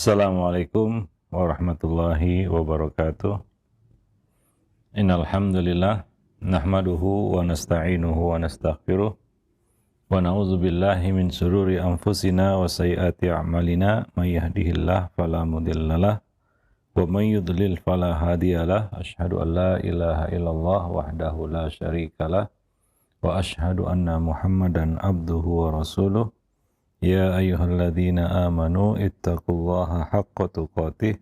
Assalamualaikum warahmatullahi wabarakatuh. Innal hamdalillah nahmaduhu wa nasta'inuhu wa nastaghfiruh wa na'udzu billahi min shururi anfusina wa sayyiati a'malina may yahdihillahu fala mudhillalah wa may yudlil fala hadiyalah. Asyhadu an la ilaha illallah wahdahu la syarikalah wa asyhadu anna Muhammadan abduhu wa rasuluh. Ya ayyuhalladzina amanu ittaqullaha haqqa tuqatih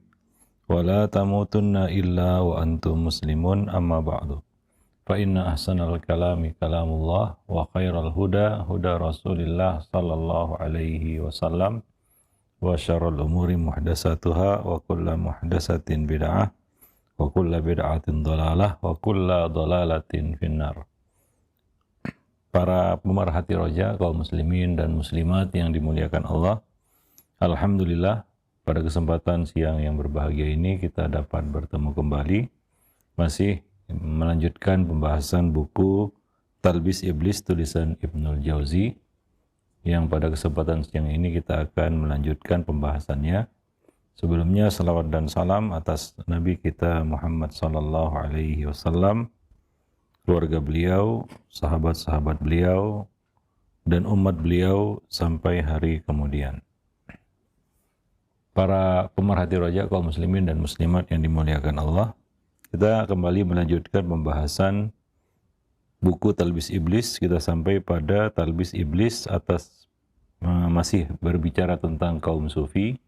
wa la tamutunna illa wa antum muslimun, amma ba'du. Fa inna ahsanal kalami kalamullah wa khairal huda huda Rasulillah sallallahu alaihi wasallam wa syarrul umuri muhdatsatuha wa kullu muhdatsatin bid'ah wa kullu bid'atin dhalalah wa kullu dhalalatin finnar. Para pemerhati roja, kaum muslimin dan muslimat yang dimuliakan Allah, alhamdulillah pada kesempatan siang yang berbahagia ini kita dapat bertemu kembali, masih melanjutkan pembahasan buku Talbis Iblis tulisan Ibnul Jauzi, yang pada kesempatan siang ini kita akan melanjutkan pembahasannya. Sebelumnya salawat dan salam atas Nabi kita Muhammad sallallahu alaihi wasallam, keluarga beliau, sahabat-sahabat beliau, dan umat beliau sampai hari kemudian. Para pemerhati roja, kaum muslimin dan muslimat yang dimuliakan Allah, kita kembali melanjutkan pembahasan buku Talbis Iblis. Kita sampai pada Talbis Iblis atas masih berbicara tentang kaum sufi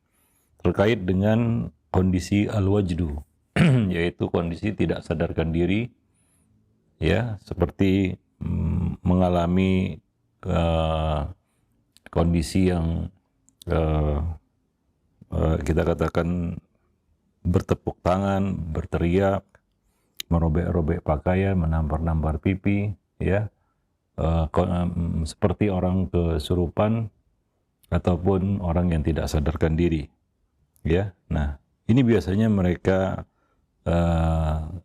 terkait dengan kondisi al-wajdu, yaitu kondisi tidak sadarkan diri, ya, seperti mengalami kondisi yang kita katakan bertepuk tangan, berteriak, merobek-robek pakaian, menampar-nampar pipi, ya, seperti orang kesurupan ataupun orang yang tidak sadarkan diri, ya. Nah, ini biasanya mereka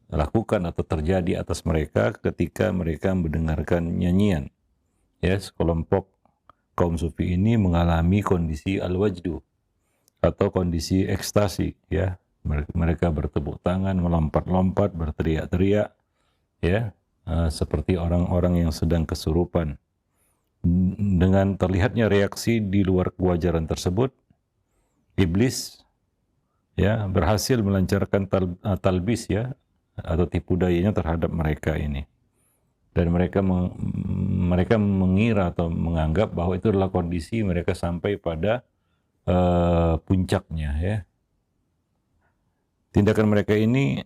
lakukan atau terjadi atas mereka ketika mereka mendengarkan nyanyian, ya. Sekelompok kaum sufi ini mengalami kondisi al-wajdu atau kondisi ekstasi, ya. Mereka bertepuk tangan, melompat-lompat, berteriak-teriak, ya, seperti orang-orang yang sedang kesurupan. Dengan terlihatnya reaksi di luar kewajaran tersebut, iblis, ya, berhasil melancarkan talbis, ya, atau tipu dayanya terhadap mereka ini, dan mereka mengira atau menganggap bahwa itu adalah kondisi mereka sampai pada puncaknya, ya. Tindakan mereka ini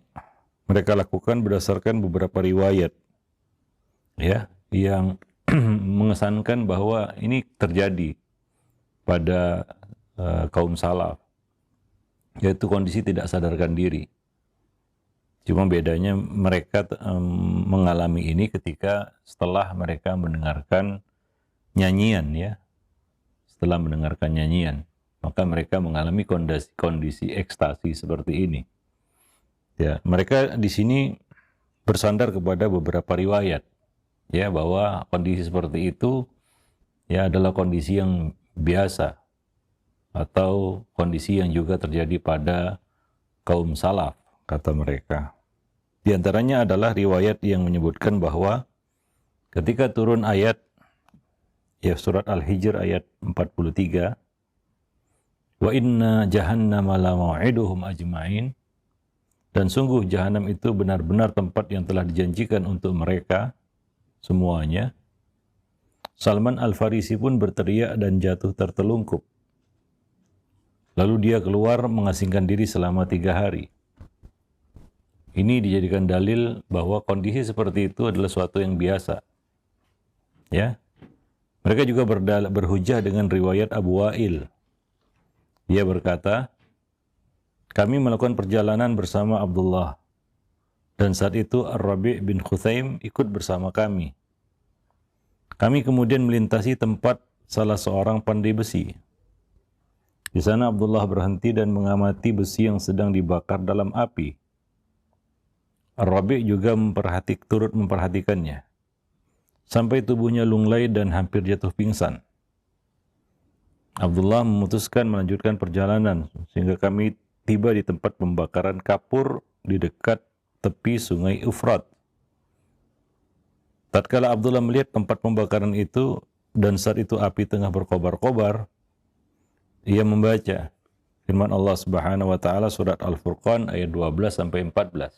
mereka lakukan berdasarkan beberapa riwayat, ya, yang mengesankan bahwa ini terjadi pada kaum salaf, yaitu kondisi tidak sadarkan diri. Cuma bedanya mereka mengalami ini ketika setelah mereka mendengarkan nyanyian, ya. Setelah mendengarkan nyanyian, maka mereka mengalami kondisi ekstasi seperti ini. Ya, mereka di sini bersandar kepada beberapa riwayat, ya, bahwa kondisi seperti itu, ya, adalah kondisi yang biasa atau kondisi yang juga terjadi pada kaum salaf, kata mereka. Di antaranya adalah riwayat yang menyebutkan bahwa ketika turun ayat, ya, surat Al-Hijr ayat 43, wa inna jahannama la mau'iduhum ajma'in, dan sungguh jahanam itu benar-benar tempat yang telah dijanjikan untuk mereka semuanya. Salman Al-Farisi pun berteriak dan jatuh tertelungkup. Lalu dia keluar mengasingkan diri selama 3 hari. Ini dijadikan dalil bahwa kondisi seperti itu adalah suatu yang biasa, ya. Mereka juga berhujah dengan riwayat Abu Wa'il. Dia berkata, kami melakukan perjalanan bersama Abdullah, dan saat itu Ar-Rabi' bin Khuthaim ikut bersama kami. Kami kemudian melintasi tempat salah seorang pandai besi. Di sana Abdullah berhenti dan mengamati besi yang sedang dibakar dalam api. Ar-Rabi' juga turut memperhatikannya, sampai tubuhnya lunglai dan hampir jatuh pingsan. Abdullah memutuskan melanjutkan perjalanan sehingga kami tiba di tempat pembakaran kapur di dekat tepi sungai Ufrat. Tatkala Abdullah melihat tempat pembakaran itu dan saat itu api tengah berkobar-kobar, ia membaca firman Allah Subhanahu wa taala surat Al-Furqan ayat 12 sampai 14.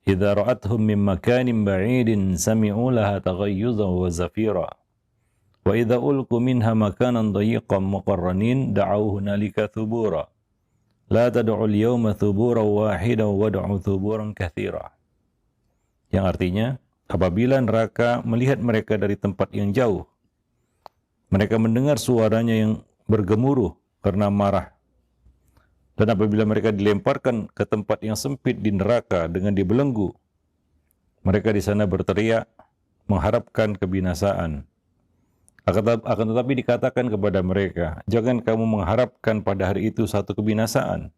Idza ra'athum min makanin ba'idin sami'u laha taghayyuzan wa zafira. Wa idza ulqu minha makanan dayiqan muqarranin da'u hunalika thubura. La tad'u al-yawma thuburan wahidan wad'u thuburan katsira. Yang artinya, apabila neraka melihat mereka dari tempat yang jauh, mereka mendengar suaranya yang bergemuruh karena marah. Dan apabila mereka dilemparkan ke tempat yang sempit di neraka dengan dibelenggu, mereka di sana berteriak mengharapkan kebinasaan. Akan tetapi dikatakan kepada mereka, jangan kamu mengharapkan pada hari itu satu kebinasaan,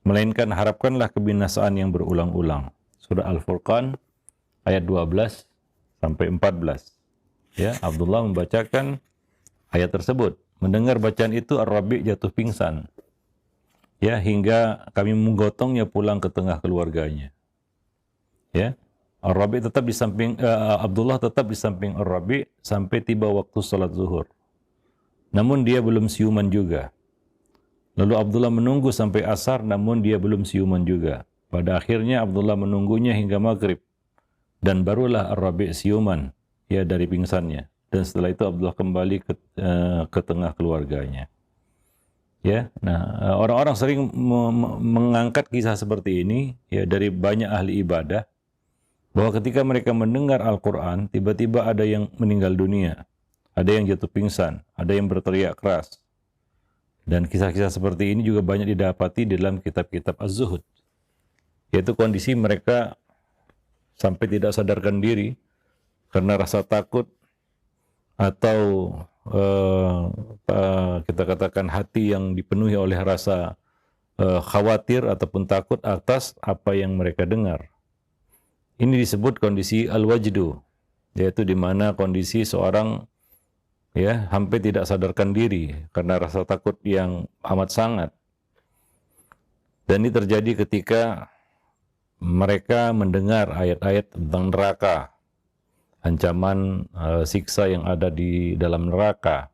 melainkan harapkanlah kebinasaan yang berulang-ulang. Surah Al-Furqan ayat 12 sampai 14. Ya, Abdullah membacakan ayat tersebut. Mendengar bacaan itu Ar-Rabi' jatuh pingsan. Ya, hingga kami menggotongnya pulang ke tengah keluarganya. Ya, Ar-Rabi' tetap di samping Abdullah tetap di samping Ar-Rabi' sampai tiba waktu salat zuhur. Namun dia belum siuman juga. Lalu Abdullah menunggu sampai asar, namun dia belum siuman juga. Pada akhirnya Abdullah menunggunya hingga maghrib. Dan barulah Ar-Rabi' siuman ya dari pingsannya. Dan setelah itu Abdullah kembali ke tengah keluarganya. Ya, nah orang-orang sering mengangkat kisah seperti ini ya dari banyak ahli ibadah bahwa ketika mereka mendengar Al-Quran tiba-tiba ada yang meninggal dunia, ada yang jatuh pingsan, ada yang berteriak keras. Dan kisah-kisah seperti ini juga banyak didapati di dalam kitab-kitab Az-Zuhud, yaitu kondisi mereka sampai tidak sadarkan diri karena rasa takut atau kita katakan hati yang dipenuhi oleh rasa khawatir ataupun takut atas apa yang mereka dengar. Ini disebut kondisi al-wajdu, yaitu di mana kondisi seorang ya hampir tidak sadarkan diri karena rasa takut yang amat sangat. Dan ini terjadi ketika mereka mendengar ayat-ayat tentang neraka, ancaman siksa yang ada di dalam neraka,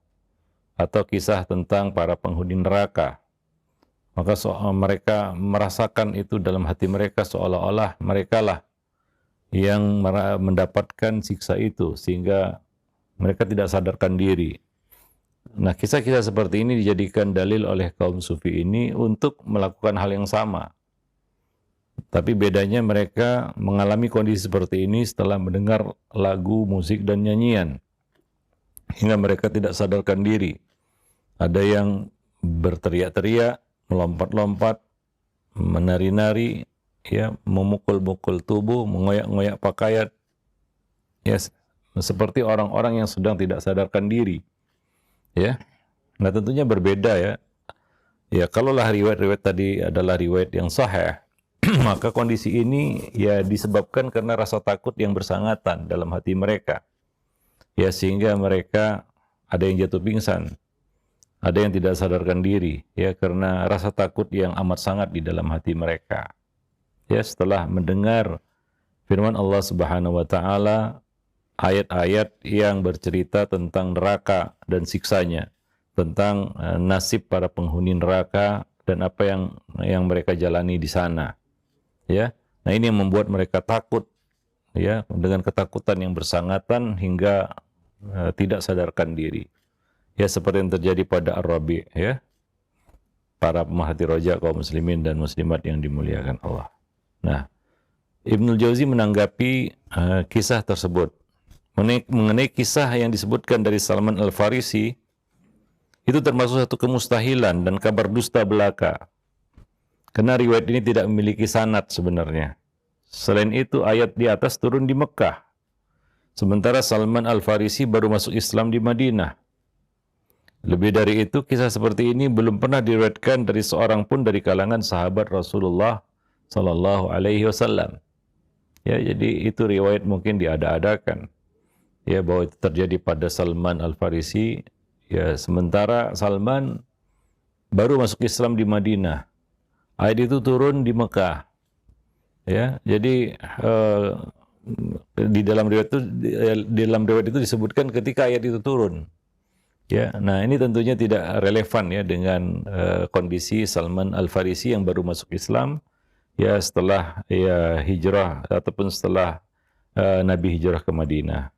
atau kisah tentang para penghuni neraka. Maka mereka merasakan itu dalam hati mereka seolah-olah mereka lah yang mendapatkan siksa itu, sehingga mereka tidak sadarkan diri. Nah, kisah-kisah seperti ini dijadikan dalil oleh kaum sufi ini untuk melakukan hal yang sama. Tapi bedanya mereka mengalami kondisi seperti ini setelah mendengar lagu, musik, dan nyanyian. Hingga mereka tidak sadarkan diri. Ada yang berteriak-teriak, melompat-lompat, menari-nari, ya, memukul-mukul tubuh, mengoyak-ngoyak pakaian. Ya, seperti orang-orang yang sedang tidak sadarkan diri. Ya. Nah, tentunya berbeda ya. Ya, kalaulah riwayat-riwayat tadi adalah riwayat yang sahih, maka kondisi ini ya disebabkan karena rasa takut yang bersangatan dalam hati mereka. Ya, sehingga mereka ada yang jatuh pingsan, ada yang tidak sadarkan diri ya karena rasa takut yang amat sangat di dalam hati mereka. Ya, setelah mendengar firman Allah Subhanahu wa taala, ayat-ayat yang bercerita tentang neraka dan siksanya, tentang nasib para penghuni neraka dan apa yang mereka jalani di sana. Ya, nah ini yang membuat mereka takut, ya, dengan ketakutan yang bersangatan hingga tidak sadarkan diri. Ya, seperti yang terjadi pada Ar-Rabi, ya, para pemerhati roja kaum muslimin dan muslimat yang dimuliakan Allah. Nah, Ibnul Jauzi menanggapi kisah tersebut mengenai kisah yang disebutkan dari Salman Al-Farisi, itu termasuk satu kemustahilan dan kabar dusta belaka. Karena riwayat ini tidak memiliki sanad sebenarnya. Selain itu, ayat di atas turun di Mekah. Sementara Salman Al-Farisi baru masuk Islam di Madinah. Lebih dari itu, kisah seperti ini belum pernah diriwayatkan dari seorang pun dari kalangan sahabat Rasulullah Sallallahu Alaihi Wasallam. Ya, jadi itu riwayat mungkin diada-adakan. Ya, bahwa itu terjadi pada Salman Al-Farisi Ya, sementara Salman baru masuk Islam di Madinah. Ayat itu turun di Mekah. Ya, jadi di dalam riwayat itu disebutkan ketika ayat itu turun. Ya, nah ini tentunya tidak relevan ya dengan kondisi Salman Al-Farisi yang baru masuk Islam ya setelah ya hijrah ataupun setelah Nabi hijrah ke Madinah.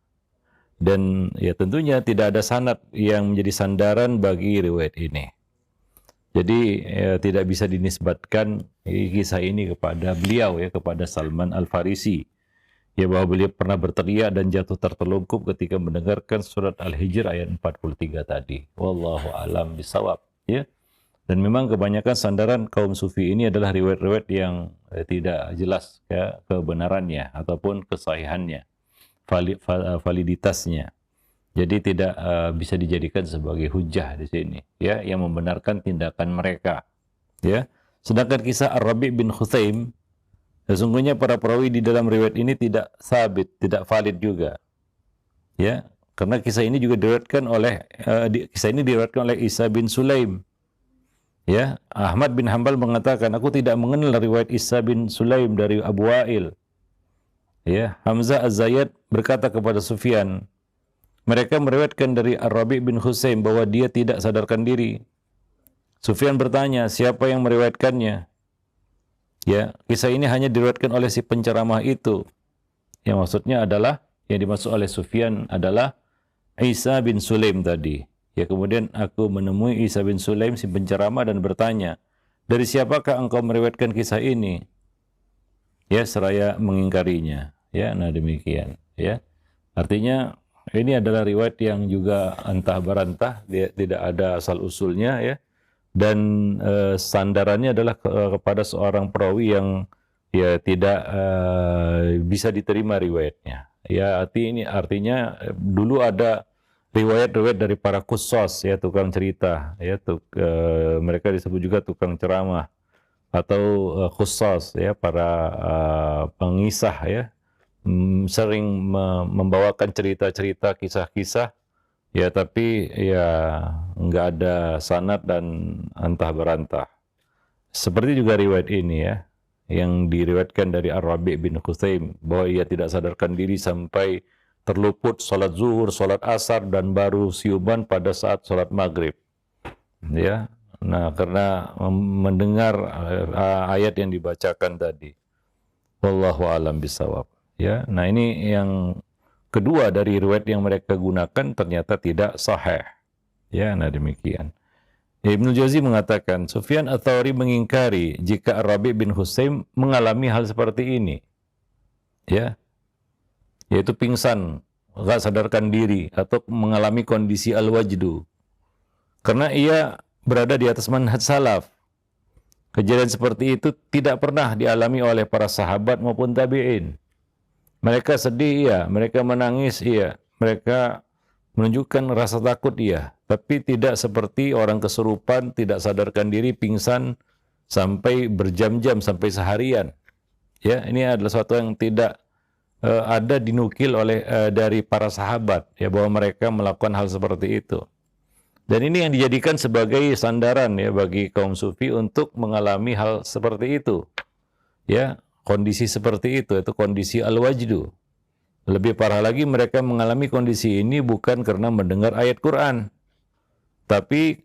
Dan ya tentunya tidak ada sanad yang menjadi sandaran bagi riwayat ini. Jadi tidak bisa dinisbatkan kisah ini kepada beliau ya, kepada Salman Al-Farisi. Ya, bahwa beliau pernah berteriak dan jatuh tertelungkup ketika mendengarkan surat Al-Hijr ayat 43 tadi. Wallahu alam bisawab. Ya. Dan memang kebanyakan sandaran kaum sufi ini adalah riwayat-riwayat yang tidak jelas ya, kebenarannya ataupun kesahihannya, validitasnya. Jadi tidak bisa dijadikan sebagai hujah di sini, ya, yang membenarkan tindakan mereka. Ya. Sedangkan kisah Ar-Rabi' bin Khuthaim, sesungguhnya para perawi di dalam riwayat ini tidak sabit, tidak valid juga. Ya, karena kisah ini juga diriwayatkan oleh Isa bin Sulaim. Ya, Ahmad bin Hanbal mengatakan, aku tidak mengenal riwayat Isa bin Sulaim dari Abu Wa'il. Ya, Hamzah Az-Zayyad berkata kepada Sufyan, mereka meriwayatkan dari Ar-Rabi' bin Husaim bahwa dia tidak sadarkan diri. Sufyan bertanya, siapa yang meriwayatkannya? Ya, kisah ini hanya diriwayatkan oleh si penceramah itu. Yang maksudnya adalah, yang dimaksud oleh Sufyan adalah Isa bin Sulaim tadi. Ya, kemudian aku menemui Isa bin Sulaim si penceramah dan bertanya, dari siapakah engkau meriwayatkan kisah ini? Ya, seraya mengingkarinya. Ya, nah demikian. Ya, artinya ini adalah riwayat yang juga antah berantah, dia tidak ada asal usulnya ya. Dan sandarannya adalah kepada seorang perawi yang ya tidak bisa diterima riwayatnya. Ya, artinya dulu ada riwayat-riwayat dari para qusas ya, tukang cerita ya, mereka disebut juga tukang ceramah atau qusas ya, para pengisah ya, sering membawakan cerita-cerita, kisah-kisah ya, tapi ya nggak ada sanad dan antah berantah. Seperti juga riwayat ini ya, yang diriwayatkan dari Ar-Rabi' bin Khuthaim bahwa ia tidak sadarkan diri sampai terluput sholat zuhur, sholat asar, dan baru siuman pada saat sholat maghrib. Ya, nah karena mendengar ayat yang dibacakan tadi. Wallahu alam bisawab. Ya, nah ini yang kedua dari riwayat yang mereka gunakan ternyata tidak sahih. Ya, nah demikian. Ibnu Jauzi mengatakan, Sufyan Ats-Tsauri mengingkari jika Ar-Rabi' bin Husaim mengalami hal seperti ini. Ya, yaitu pingsan, enggak sadarkan diri, atau mengalami kondisi al-wajdu. Karena ia berada di atas manhaj salaf. Kejadian seperti itu tidak pernah dialami oleh para sahabat maupun tabi'in. Mereka sedih, iya. Mereka menangis, iya. Mereka menunjukkan rasa takut, iya. Tapi tidak seperti orang kesurupan, tidak sadarkan diri, pingsan, sampai berjam-jam, sampai seharian. Ya, ini adalah sesuatu yang tidak ada dinukil oleh dari para sahabat, ya, bahwa mereka melakukan hal seperti itu. Dan ini yang dijadikan sebagai sandaran ya bagi kaum sufi untuk mengalami hal seperti itu. Ya, kondisi seperti itu kondisi al-wajdu. Lebih parah lagi, mereka mengalami kondisi ini bukan karena mendengar ayat Quran, tapi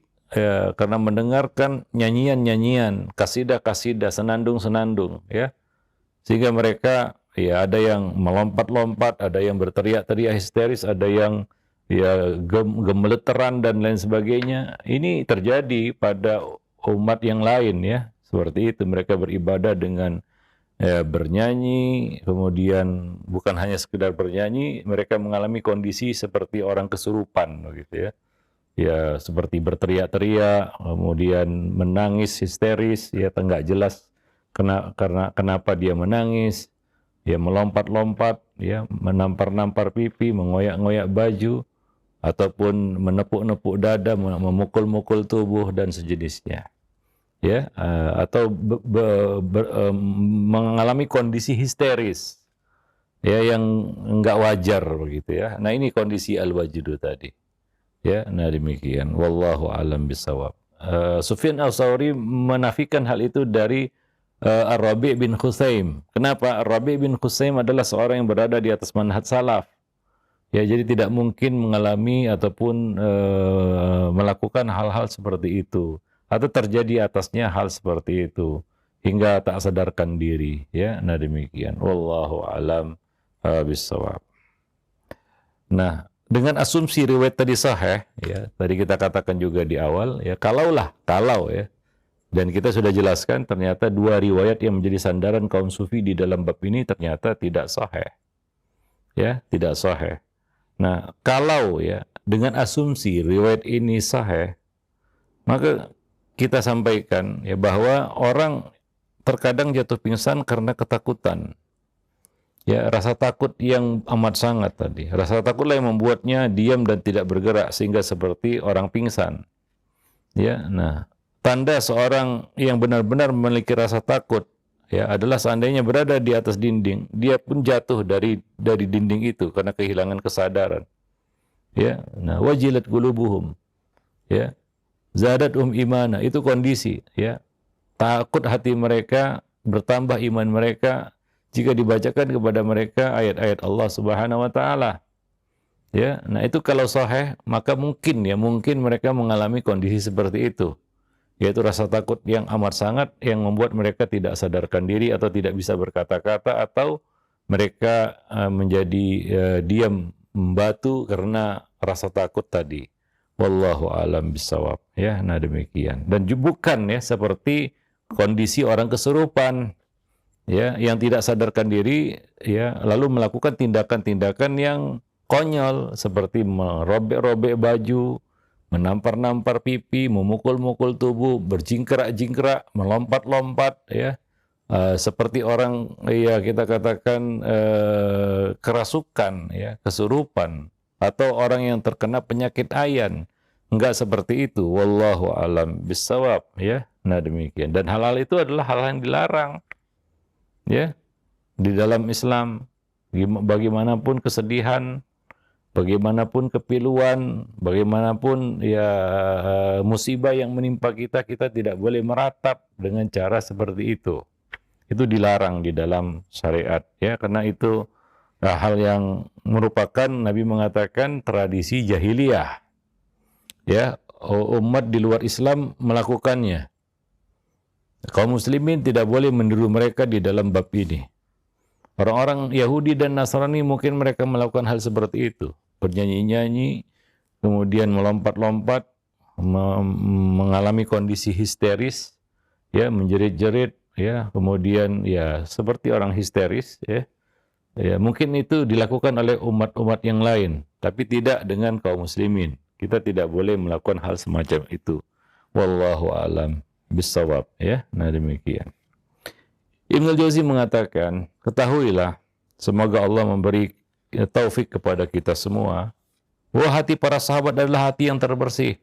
karena mendengarkan nyanyian-nyanyian, kasidah-kasidah, senandung-senandung, ya. Sehingga mereka ya ada yang melompat-lompat, ada yang berteriak-teriak histeris, ada yang ya gemeteran dan lain sebagainya. Ini terjadi pada umat yang lain ya. Seperti itu, mereka beribadah dengan bernyanyi, kemudian bukan hanya sekedar bernyanyi, mereka mengalami kondisi seperti orang kesurupan begitu ya. Ya, seperti berteriak-teriak, kemudian menangis histeris, ya enggak jelas karena kenapa dia menangis, ya melompat-lompat, ya menampar-nampar pipi, mengoyak-ngoyak baju, ataupun menepuk-nepuk dada, memukul-mukul tubuh dan sejenisnya, ya, atau mengalami kondisi histeris, ya yang enggak wajar begitu ya. Nah ini kondisi al-wajdu tadi, Ya, nah demikian. Wallahu alam bisawab. Sufyan Ats-Tsauri menafikan hal itu dari Ar-Rabi' bin Khusaim. Kenapa? Ar-Rabi' bin Khusaim adalah seorang yang berada di atas manhaj salaf. Ya, jadi tidak mungkin mengalami ataupun melakukan hal-hal seperti itu atau terjadi atasnya hal seperti itu hingga tak sadarkan diri. Ya, nah demikian. Wallahu alam bisawab. Nah, dengan asumsi riwayat tadi sahih, ya, tadi kita katakan juga di awal, ya, kalau ya, dan kita sudah jelaskan ternyata dua riwayat yang menjadi sandaran kaum sufi di dalam bab ini ternyata tidak sahih, ya, tidak sahih. Nah, kalau ya dengan asumsi riwayat ini sahih, maka kita sampaikan ya bahwa orang terkadang jatuh pingsan karena ketakutan. Ya, rasa takut yang amat sangat tadi. Rasa takutlah yang membuatnya diam dan tidak bergerak sehingga seperti orang pingsan. Ya, nah, tanda seorang yang benar-benar memiliki rasa takut ya adalah seandainya berada di atas dinding, dia pun jatuh dari dinding itu karena kehilangan kesadaran. Ya, nah, wajilat qulubuhum. Ya. Zadatum imana, itu kondisi, ya. Takut hati mereka, bertambah iman mereka jika dibacakan kepada mereka ayat-ayat Allah Subhanahu wa taala. Ya, nah itu kalau sahih maka mungkin mereka mengalami kondisi seperti itu. Yaitu rasa takut yang amat sangat yang membuat mereka tidak sadarkan diri atau tidak bisa berkata-kata atau mereka menjadi diam membatu karena rasa takut tadi. Wallahu alam bisawab. Ya, nah demikian. Dan bukan ya seperti kondisi orang kesurupan. Ya, yang tidak sadarkan diri ya lalu melakukan tindakan-tindakan yang konyol seperti merobek-robek baju, menampar-nampar pipi, memukul-mukul tubuh, berjingkrak-jingkrak, melompat-lompat ya. Seperti orang ya kita katakan kerasukan ya, kesurupan atau orang yang terkena penyakit ayan. Enggak seperti itu. Wallahu alam bisawab ya. Nah demikian. Dan hal-hal itu adalah hal yang dilarang. Ya, di dalam Islam, bagaimanapun kesedihan, bagaimanapun kepiluan, bagaimanapun ya musibah yang menimpa kita, kita tidak boleh meratap dengan cara seperti itu. Itu dilarang di dalam syariat, ya, karena itu hal yang merupakan Nabi mengatakan tradisi jahiliyah. Ya, umat di luar Islam melakukannya. Kaum muslimin tidak boleh meniru mereka di dalam bab ini. Orang-orang Yahudi dan Nasrani mungkin mereka melakukan hal seperti itu. Bernyanyi-nyanyi, kemudian melompat-lompat, mengalami kondisi histeris, ya, menjerit-jerit, ya, kemudian ya seperti orang histeris, ya. Ya, mungkin itu dilakukan oleh umat-umat yang lain, tapi tidak dengan kaum muslimin. Kita tidak boleh melakukan hal semacam itu. Wallahu alam bisawab, ya. Nah demikian. Ibnu Jauzi mengatakan, ketahuilah, semoga Allah memberi taufik kepada kita semua, bahwa hati para sahabat adalah hati yang terbersih.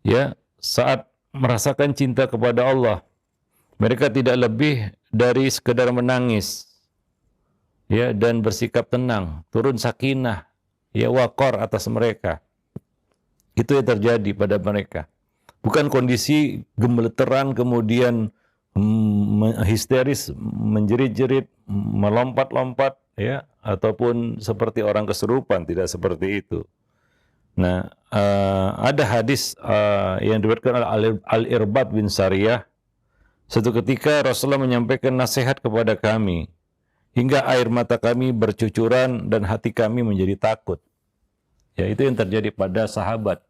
Ya, saat merasakan cinta kepada Allah, mereka tidak lebih dari sekedar menangis, ya, dan bersikap tenang, turun sakinah, ya, waqar atas mereka. Itu yang terjadi pada mereka. Bukan kondisi gemeteran kemudian histeris, menjerit-jerit, melompat-lompat, ya, ataupun seperti orang kesurupan, tidak seperti itu. Nah, ada hadis yang diriwayatkan oleh Al-Irbad bin Sariyah. Suatu ketika Rasulullah menyampaikan nasihat kepada kami, hingga air mata kami bercucuran dan hati kami menjadi takut. Ya, itu yang terjadi pada sahabat.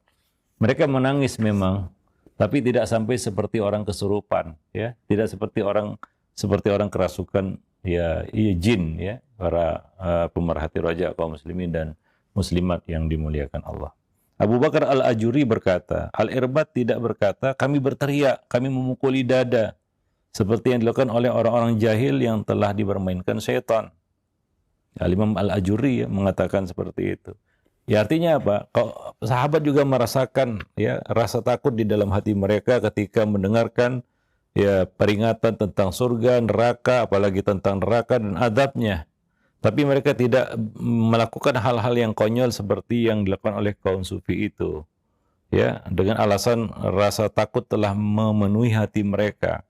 Mereka menangis memang, tapi tidak sampai seperti orang kesurupan, ya, tidak seperti orang kerasukan, ya, jin, ya, para pemerhati roja kaum muslimin dan muslimat yang dimuliakan Allah. Abu Bakar Al-Ajuri berkata, Al-Irbad tidak berkata, kami berteriak, kami memukuli dada, seperti yang dilakukan oleh orang-orang jahil yang telah dipermainkan syaitan. Al-Imam Al-Ajuri, ya, mengatakan seperti itu. Ya, artinya apa? Sahabat juga merasakan, ya, rasa takut di dalam hati mereka ketika mendengarkan, ya, peringatan tentang surga, neraka, apalagi tentang neraka dan adabnya. Tapi mereka tidak melakukan hal-hal yang konyol seperti yang dilakukan oleh kaum sufi itu. Ya, dengan alasan rasa takut telah memenuhi hati mereka.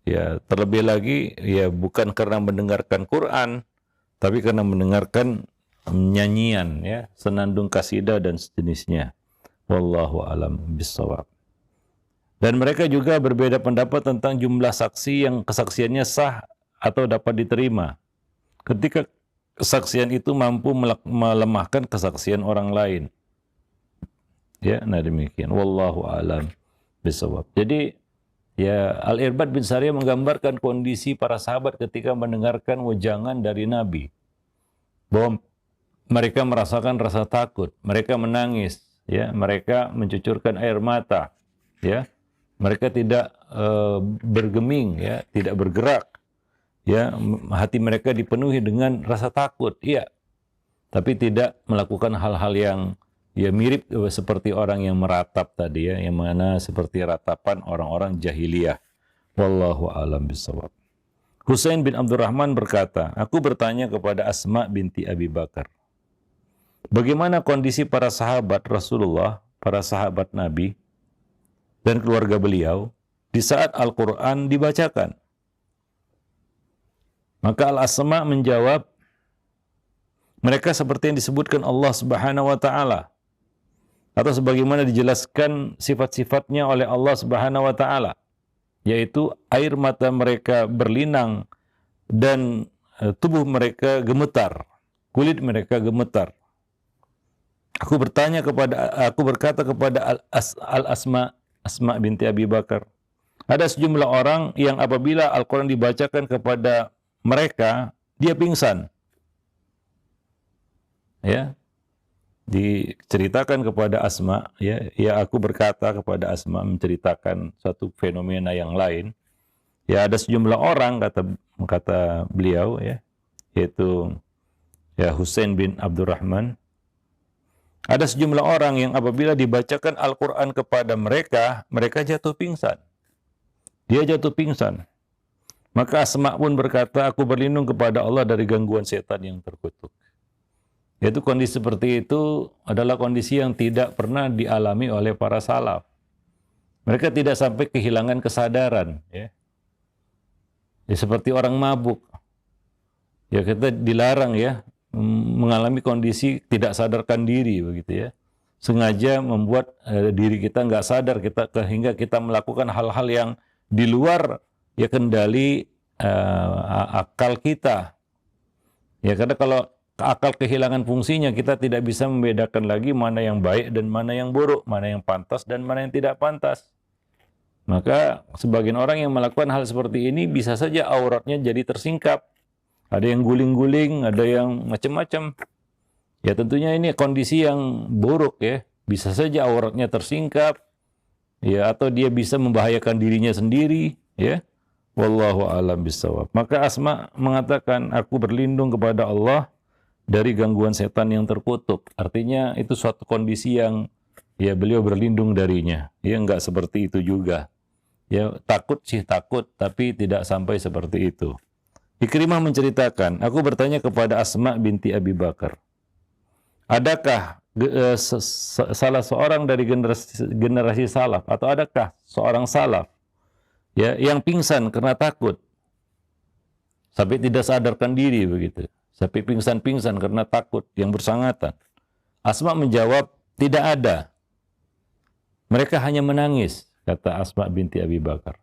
Ya, terlebih lagi ya bukan karena mendengarkan Quran, tapi karena mendengarkan nyanyian ya, senandung kasidah dan sejenisnya. Wallahu alam bissawab. Dan mereka juga berbeda pendapat tentang jumlah saksi yang kesaksiannya sah atau dapat diterima. Ketika kesaksian itu mampu melemahkan kesaksian orang lain. Ya, nah demikian. Wallahu alam bissawab. Jadi ya, Al-Irbad bin Sariyah menggambarkan kondisi para sahabat ketika mendengarkan wejangan dari Nabi. Bahwa mereka merasakan rasa takut, mereka menangis, ya, mereka mencucurkan air mata, ya. Mereka tidak bergeming, ya, tidak bergerak. Ya, hati mereka dipenuhi dengan rasa takut, iya. Tapi tidak melakukan hal-hal yang ya mirip seperti orang yang meratap tadi ya, yang mana seperti ratapan orang-orang jahiliyah. Wallahu a'lam bishawab. Husain bin Abdurrahman berkata, aku bertanya kepada Asma binti Abi Bakar, bagaimana kondisi para sahabat Rasulullah, para sahabat Nabi dan keluarga beliau di saat Al-Quran dibacakan? Maka Al-Asma menjawab, mereka seperti yang disebutkan Allah Subhanahu wa taala atau sebagaimana dijelaskan sifat-sifatnya oleh Allah Subhanahu wa taala, yaitu air mata mereka berlinang dan tubuh mereka gemetar, kulit mereka gemetar. Aku berkata kepada Asma binti Abi Bakar, ada sejumlah orang yang apabila Al-Quran dibacakan kepada mereka, dia pingsan. Ya, diceritakan kepada Asma, ya aku berkata kepada Asma menceritakan suatu fenomena yang lain. Ya, ada sejumlah orang kata beliau, ya, yaitu ya Husain bin Abdurrahman. Ada sejumlah orang yang apabila dibacakan Al-Quran kepada mereka, mereka jatuh pingsan. Dia jatuh pingsan. Maka Asma pun berkata, aku berlindung kepada Allah dari gangguan setan yang terkutuk. Yaitu kondisi seperti itu adalah kondisi yang tidak pernah dialami oleh para salaf. Mereka tidak sampai kehilangan kesadaran. Ya, seperti orang mabuk. Ya, kita dilarang ya mengalami kondisi tidak sadarkan diri begitu ya. Sengaja membuat diri kita nggak sadar hingga kita melakukan hal-hal yang di luar ya kendali akal kita. Ya, karena kalau akal kehilangan fungsinya, kita tidak bisa membedakan lagi mana yang baik dan mana yang buruk, mana yang pantas dan mana yang tidak pantas. Maka sebagian orang yang melakukan hal seperti ini bisa saja auratnya jadi tersingkap. Ada yang guling-guling, ada yang macam-macam. Ya tentunya ini kondisi yang buruk ya. Bisa saja auratnya tersingkap, ya, atau dia bisa membahayakan dirinya sendiri, ya. Wallahu a'lam bishawab. Maka Asma mengatakan, aku berlindung kepada Allah dari gangguan setan yang terkutuk. Artinya itu suatu kondisi yang ya beliau berlindung darinya. Ya enggak seperti itu juga. Ya takut sih takut, tapi tidak sampai seperti itu. Ikrimah menceritakan, aku bertanya kepada Asma binti Abi Bakar, adakah salah seorang dari generasi salaf atau adakah seorang salaf ya yang pingsan karena takut sampai tidak sadarkan diri begitu? Sampai pingsan-pingsan karena takut yang bersangatan. Asma menjawab, tidak ada. Mereka hanya menangis, kata Asma binti Abi Bakar.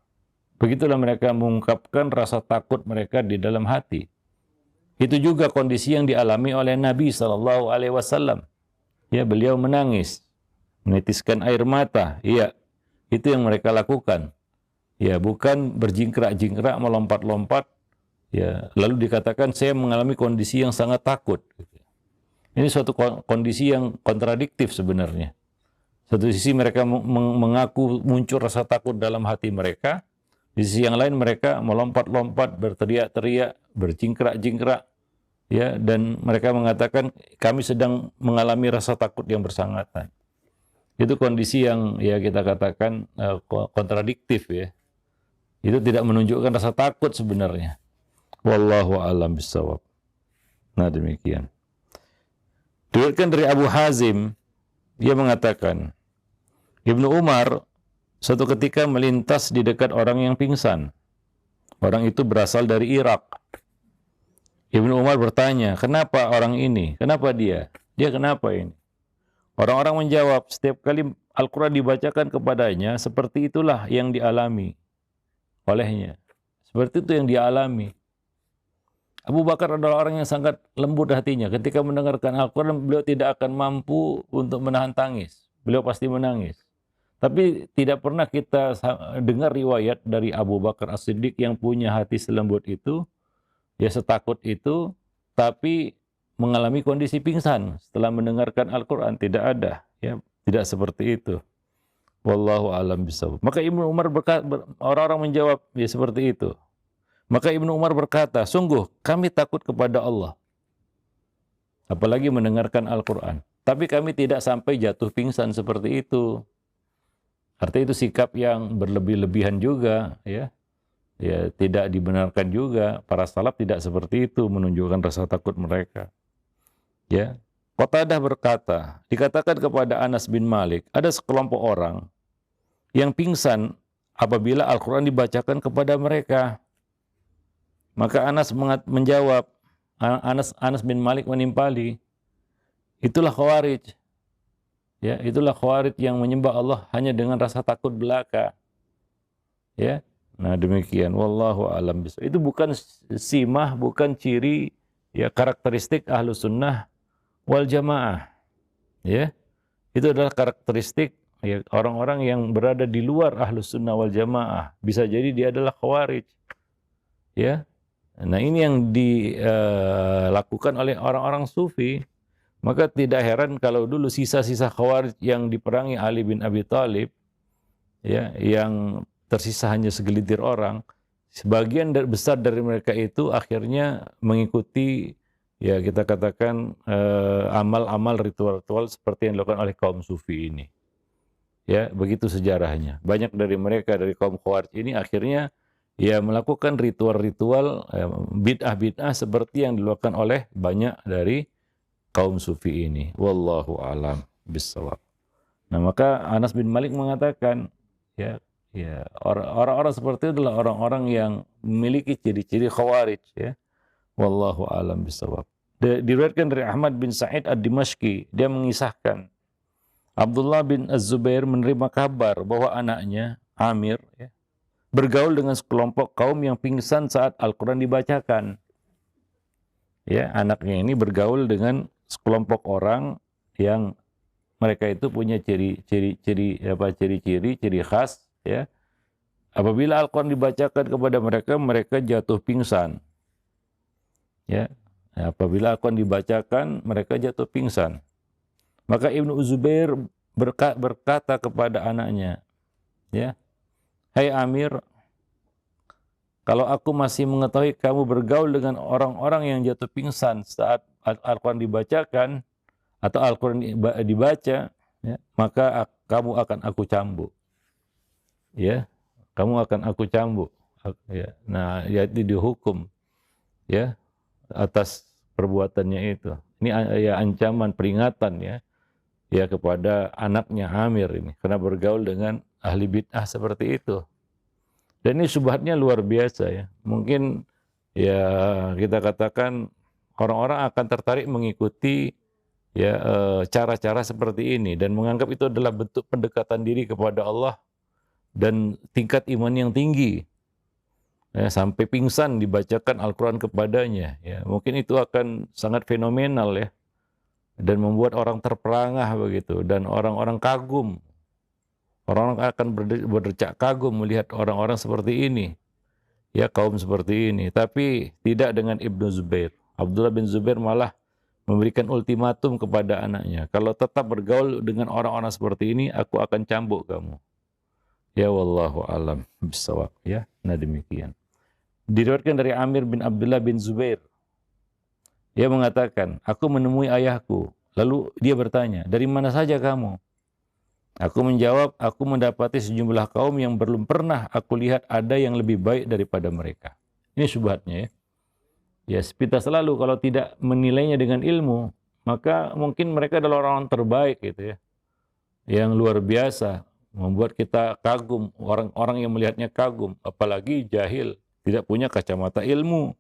Begitulah mereka mengungkapkan rasa takut mereka di dalam hati. Itu juga kondisi yang dialami oleh Nabi SAW. Ya, beliau menangis, menitiskan air mata. Iya, itu yang mereka lakukan. Ya, bukan berjingkrak-jingkrak, melompat-lompat. Ya, lalu dikatakan saya mengalami kondisi yang sangat takut. Ini suatu kondisi yang kontradiktif sebenarnya. Satu sisi mereka mengaku muncul rasa takut dalam hati mereka, di sisi yang lain mereka melompat-lompat, berteriak-teriak, berjingkrak-jingkrak, ya, dan mereka mengatakan kami sedang mengalami rasa takut yang bersangatan. Itu kondisi yang ya kita katakan kontradiktif ya. Itu tidak menunjukkan rasa takut sebenarnya. Wallahu a'lam bishawab. Nah, demikian. Diriwayatkan dari Abu Hazim, dia mengatakan, Ibnu Umar suatu ketika melintas di dekat orang yang pingsan. Orang itu berasal dari Irak. Ibnu Umar bertanya, kenapa orang ini? Kenapa dia? Dia kenapa ini? Orang-orang menjawab, setiap kali Al-Quran dibacakan kepadanya, seperti itulah yang dialami olehnya. Seperti itu yang dialami. Abu Bakar adalah orang yang sangat lembut hatinya. Ketika mendengarkan Al-Quran, beliau tidak akan mampu untuk menahan tangis. Beliau pasti menangis. Tapi tidak pernah kita dengar riwayat dari Abu Bakar As-Siddiq yang punya hati selembut itu, ya setakut itu, tapi mengalami kondisi pingsan setelah mendengarkan Al-Quran. Tidak ada, ya, tidak seperti itu. Wallahu a'lam bishawab. Maka Ibnu Umar orang-orang menjawab, ya seperti itu. Maka Ibnu Umar berkata, sungguh kami takut kepada Allah, apalagi mendengarkan Al-Quran. Tapi kami tidak sampai jatuh pingsan seperti itu. Artinya itu sikap yang berlebih-lebihan juga, ya. Ya, tidak dibenarkan juga. Para salaf tidak seperti itu, menunjukkan rasa takut mereka. Ya. Qatadah berkata, dikatakan kepada Anas bin Malik, ada sekelompok orang yang pingsan apabila Al-Quran dibacakan kepada mereka. Maka Anas menjawab, Anas bin Malik menimpali, itulah Khawarij. Ya, itulah Khawarij yang menyembah Allah hanya dengan rasa takut belaka. Ya. Nah, demikian, wallahu a'lam bishawab. Itu bukan simah, bukan ciri, ya, karakteristik Ahlus Sunnah wal Jamaah. Ya. Itu adalah karakteristik, ya, orang-orang yang berada di luar Ahlus Sunnah wal Jamaah. Bisa jadi dia adalah Khawarij. Ya. Nah, ini yang dilakukan oleh orang-orang sufi. Maka tidak heran kalau dulu sisa-sisa Khawarij yang diperangi Ali bin Abi Thalib, ya, yang tersisa hanya segelintir orang, sebagian besar dari mereka itu akhirnya mengikuti, ya, kita katakan amal-amal ritual-ritual seperti yang dilakukan oleh kaum sufi ini. Ya, begitu sejarahnya. Banyak dari mereka dari kaum Khawarij ini akhirnya, ya, melakukan ritual-ritual bid'ah-bid'ah seperti yang dilakukan oleh banyak dari kaum sufi ini. Wallahu a'lam bishawab. Nah, maka Anas bin Malik mengatakan, ya, orang-orang seperti itu adalah orang-orang yang memiliki ciri-ciri Khawarij, ya. Wallahu a'lam bishawab. Diriwayatkan dari Ahmad bin Sa'id ad-Dimashqi, dia mengisahkan Abdullah bin Az-Zubair menerima kabar bahwa anaknya Amir, ya, bergaul dengan sekelompok kaum yang pingsan saat Al-Quran dibacakan. Ya, anaknya ini bergaul dengan sekelompok orang yang mereka itu punya ciri-ciri khas, ya. Apabila Al-Quran dibacakan kepada mereka, mereka jatuh pingsan. Ya, apabila Al-Quran dibacakan, mereka jatuh pingsan. Maka Ibnu Zubair berkata kepada anaknya, ya, hai Amir, kalau aku masih mengetahui kamu bergaul dengan orang-orang yang jatuh pingsan saat Al-Quran dibacakan atau Al-Quran dibaca, ya, maka kamu akan aku cambuk. Ya, kamu akan aku cambuk. Ya. Nah, yaitu dihukum, ya, atas perbuatannya itu. Ini, ya, ancaman, peringatan, ya, ya, kepada anaknya Amir ini karena bergaul dengan ahli bid'ah seperti itu. Dan ini syubhatnya luar biasa, ya. Mungkin, ya, kita katakan orang-orang akan tertarik mengikuti, ya, cara-cara seperti ini dan menganggap itu adalah bentuk pendekatan diri kepada Allah dan tingkat iman yang tinggi. Ya, sampai pingsan dibacakan Al-Quran kepadanya, ya. Mungkin itu akan sangat fenomenal, ya, dan membuat orang terperangah begitu dan orang-orang kagum. Orang-orang akan berdecak kagum melihat orang-orang seperti ini, ya, kaum seperti ini. Tapi tidak dengan Ibnu Zubair. Abdullah bin Zubair malah memberikan ultimatum kepada anaknya, kalau tetap bergaul dengan orang-orang seperti ini, aku akan cambuk kamu. Ya, wallahu a'lam bishawab, ya. Nah, demikian. Diriwayatkan dari Amir bin Abdullah bin Zubair, dia mengatakan, aku menemui ayahku, lalu dia bertanya, dari mana saja kamu? Aku menjawab, aku mendapati sejumlah kaum yang belum pernah aku lihat ada yang lebih baik daripada mereka. Ini syubhatnya, ya. Ya, sepintas lalu kalau tidak menilainya dengan ilmu, maka mungkin mereka adalah orang terbaik gitu ya, yang luar biasa, membuat kita kagum, orang-orang yang melihatnya kagum, apalagi jahil, tidak punya kacamata ilmu.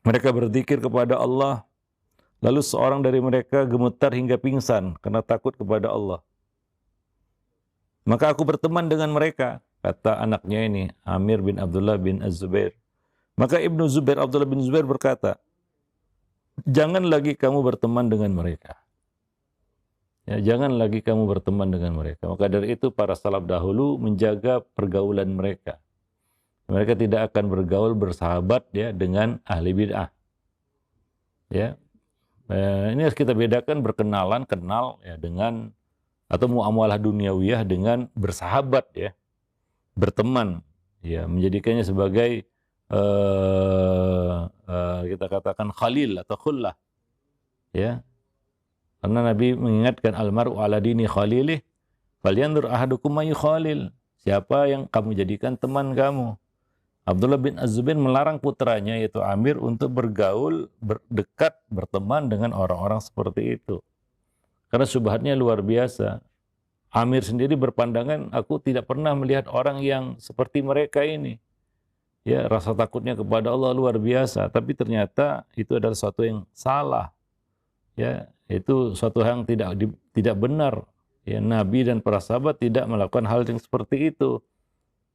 Mereka berzikir kepada Allah, lalu seorang dari mereka gemetar hingga pingsan karena takut kepada Allah. Maka aku berteman dengan mereka, kata anaknya ini, Amir bin Abdullah bin Az-Zubair. Maka Ibnu Zubair, Abdullah bin Zubair berkata, jangan lagi kamu berteman dengan mereka. Ya, jangan lagi kamu berteman dengan mereka. Maka dari itu para salaf dahulu menjaga pergaulan mereka. Mereka tidak akan bergaul bersahabat ya dengan ahli bid'ah. Ya, ini harus kita bedakan berkenalan, kenal ya dengan atau muamalah duniawiyah dengan bersahabat ya, berteman ya, menjadikannya sebagai kita katakan khalil atau khullah ya, karena Nabi mengingatkan almaru ala dini khalilih falyanzur ahadukum may khalil, siapa yang kamu jadikan teman kamu. Abdullah bin Az-Zubair melarang putranya yaitu Amir untuk bergaul, berdekat, berteman dengan orang-orang seperti itu karena syubhatnya luar biasa. Amir sendiri berpandangan, aku tidak pernah melihat orang yang seperti mereka ini. Ya, rasa takutnya kepada Allah luar biasa, tapi ternyata itu adalah sesuatu yang salah. Ya, itu suatu yang tidak benar. Ya, Nabi dan para sahabat tidak melakukan hal yang seperti itu.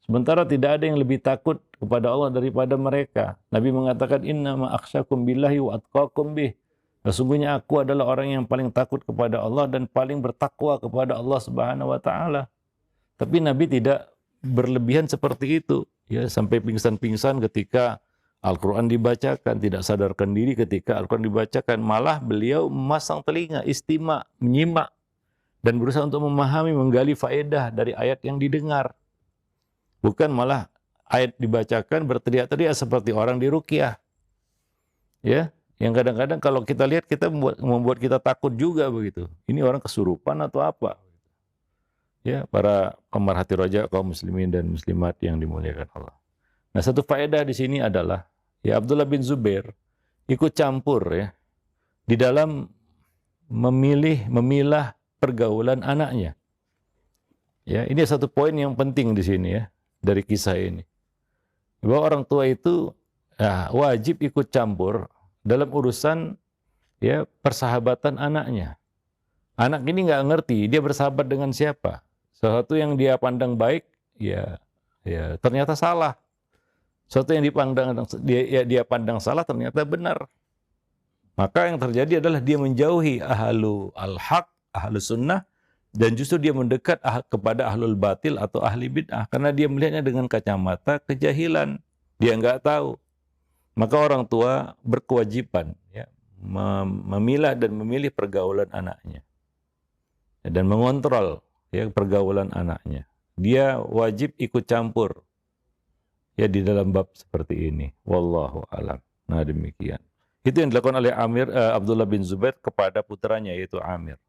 Sementara tidak ada yang lebih takut kepada Allah daripada mereka. Nabi mengatakan, innama akhsyakum billahi wa atqakum bih. Sesungguhnya aku adalah orang yang paling takut kepada Allah dan paling bertakwa kepada Allah Subhanahu wa taala. Tapi Nabi tidak berlebihan seperti itu. Ya, sampai pingsan-pingsan ketika Al-Quran dibacakan, tidak sadarkan diri ketika Al-Quran dibacakan. Malah beliau memasang telinga, istima, menyimak, dan berusaha untuk memahami, menggali faedah dari ayat yang didengar. Bukan malah ayat dibacakan berteriak-teriak seperti orang di ruqyah. Ya, yang kadang-kadang kalau kita lihat kita membuat kita takut juga begitu. Ini orang kesurupan atau apa? Ya, para pemerhati roja kaum muslimin dan muslimat yang dimuliakan Allah. Nah, satu faedah di sini adalah ya Abdullah bin Zubair ikut campur ya di dalam memilah pergaulan anaknya. Ya, ini satu poin yang penting di sini ya dari kisah ini. Bahwa orang tua itu wajib ikut campur dalam urusan ya persahabatan anaknya. Anak ini nggak ngerti dia bersahabat dengan siapa. Sesuatu yang dia pandang baik, ya ternyata salah. Sesuatu yang dia pandang salah ternyata benar. Maka yang terjadi adalah dia menjauhi ahlu al-haq, ahlu sunnah, dan justru dia mendekat kepada ahlul batil atau ahli bid'ah. Karena dia melihatnya dengan kacamata kejahilan. Dia nggak tahu. Maka orang tua berkewajiban ya, memilah dan memilih pergaulan anaknya. Dan mengontrol ya pergaulan anaknya. Dia wajib ikut campur ya di dalam bab seperti ini. Wallahu alam. Nah, demikian. Itu yang dilakukan oleh Abdullah bin Zubair kepada putranya yaitu Amir.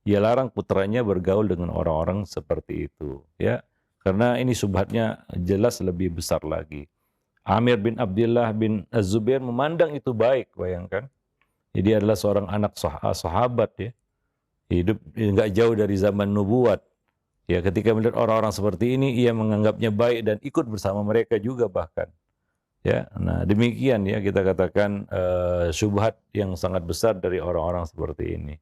Ia larang putranya bergaul dengan orang-orang seperti itu ya. Karena ini subhatnya jelas lebih besar lagi. Amir bin Abdullah bin Az-Zubair memandang itu baik, bayangkan. Jadi dia adalah seorang anak sahabat ya. Hidup enggak jauh dari zaman nubuat. Ya, ketika melihat orang-orang seperti ini, ia menganggapnya baik dan ikut bersama mereka juga bahkan. Ya, nah demikian ya kita katakan syubhat yang sangat besar dari orang-orang seperti ini.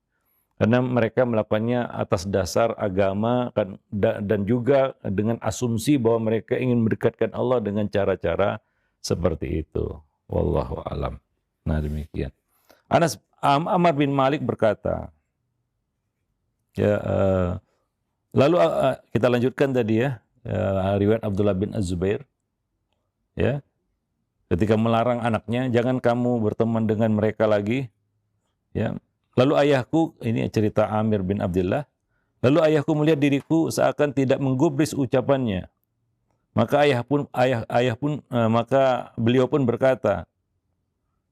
Karena mereka melakukannya atas dasar agama dan juga dengan asumsi bahwa mereka ingin mendekatkan Allah dengan cara-cara seperti itu. Wallahu alam. Nah demikian. Amr bin Malik berkata, ya, lalu kita lanjutkan tadi ya, riwayat Abdullah bin Az-Zubair ya, ketika melarang anaknya jangan kamu berteman dengan mereka lagi ya. Lalu ayahku, ini cerita Amir bin Abdullah, lalu ayahku melihat diriku seakan tidak menggubris ucapannya. Maka maka beliau pun berkata,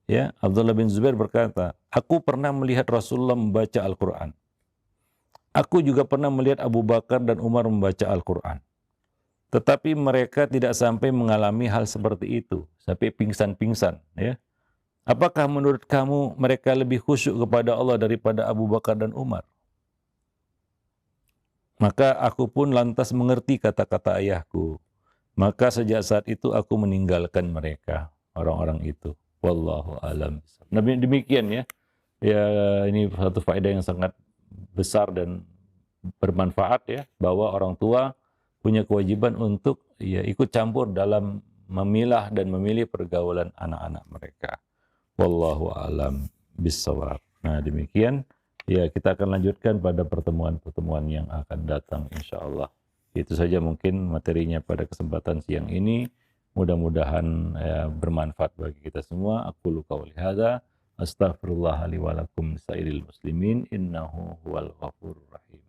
ya, Abdullah bin Zubair berkata, aku pernah melihat Rasulullah membaca Al-Quran. Aku juga pernah melihat Abu Bakar dan Umar membaca Al-Quran. Tetapi mereka tidak sampai mengalami hal seperti itu, sampai pingsan-pingsan, ya. Apakah menurut kamu mereka lebih khusyuk kepada Allah daripada Abu Bakar dan Umar? Maka aku pun lantas mengerti kata-kata ayahku. Maka sejak saat itu aku meninggalkan mereka, orang-orang itu. Wallahu alam. Nah, demikian ya. Ya, ini satu faedah yang sangat besar dan bermanfaat ya, bahwa orang tua punya kewajiban untuk ya ikut campur dalam memilah dan memilih pergaulan anak-anak mereka. Wallahu alam bissawab. Nah, demikian ya, kita akan lanjutkan pada pertemuan-pertemuan yang akan datang insyaallah. Itu saja mungkin materinya pada kesempatan siang ini. Mudah-mudahan ya, bermanfaat bagi kita semua. Aku qauli hadza astaghfirullah li wa lakum sairil muslimin innahu huwal ghafurur rahim.